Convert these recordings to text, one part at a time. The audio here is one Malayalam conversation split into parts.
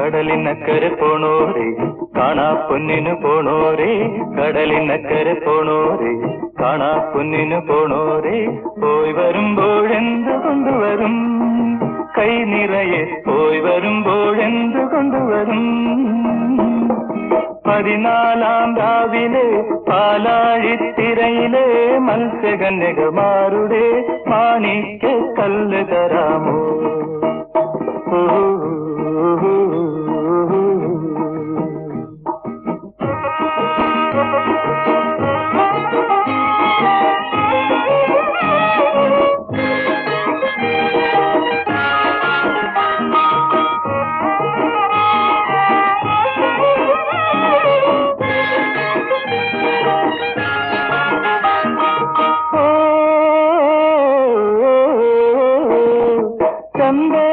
കടലിനക്കരെ പോണോരേ കാണാ പൊന്നിനു പോണോരേ കടലിനക്കരെ പോണോരേ കാണാ പൊന്നിനു പോണോരേ പോയി വരുമ്പോഴെന്ത് കൊണ്ടുവരും കൈ നിറയെ പോയി വരുമ്പോഴെന്ത് കൊണ്ടുവരും 14 രാവിലെ പാലാഴിത്തിരയിലെ മത്സ്യകന്യകമാരുടെ മാണിക്യ കല്ല് തരാമോ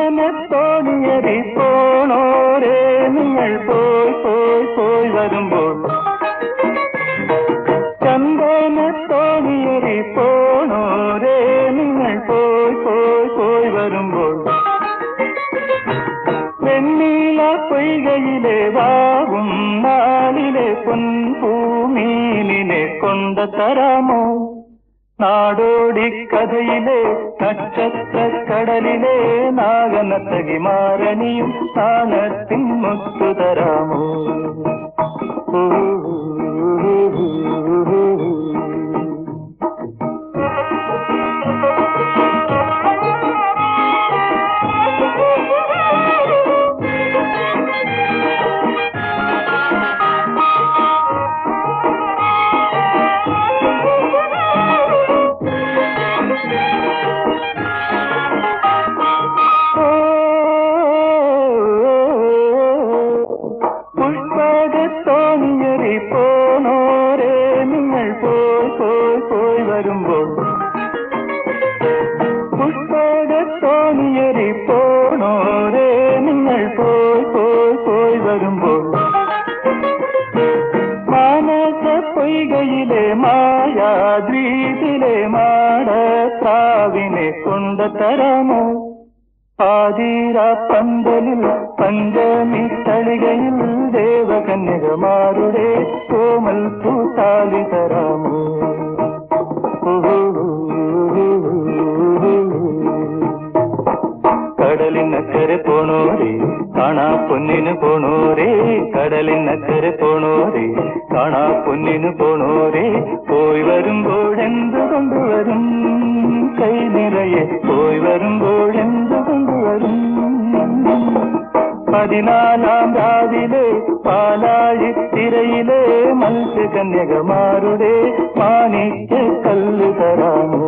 ചന്ദനത്തോണിയരി പോണോരേ നിങ്ങൾ പോയി പോയി പോയി വരുമ്പോൾ ചന്ദനത്തോണിയരി പോണോരേ നിങ്ങൾ പോയി പോയി പോയി വരുമ്പോൾ വെണ്ണീല പൊയ്കയിലെ വാവും നാളിലെ പൊൻപൂമീനിനെ കൊണ്ട തരാമോ നാടോടി കഥയിലെ നക്ഷത്ര കടലിലെ നാഗനത്തകിമാരണിയും താനത്തിൻ മുത്തു തരാമോ തോണിയരി പോണോരേ നിങ്ങൾ പോയി പോയി പോയി വരുമ്പോൾ പുഷ്പകത്തോണിയരി പോണോരേ നിങ്ങൾ പോയി പോയി പോയി വരുമ്പോൾ മാനസ പൊയ്കയിലെ മായാദ്വീപിലെ മാടത്രാവിനെ കൊണ്ട തരാമോ ആതിര പന്തലിൽ പഞ്ചമി തളികയിൽ ദേവകന്യകമാരുടെ കോമൽ പൂത്താലി തരാമോ കടലിനക്കരെ പോണോരേ കാണാ പൊന്നിനു പോണോരേ കടലിനക്കരെ പോണോരേ കാണാ പൊന്നിനു പോണോരേ പോയി വരുമ്പോഴെന്ത് കൊണ്ടുവരും കൈ നിറയെ പോയി വരുമ്പോഴെന്ത് കൊണ്ടുവരും 14 രാവിലെ പാലാഴിത്തിരയിലെ മത്സ്യകന്യകമാരുടെ മാണിക്യ കല്ല് തരാമോ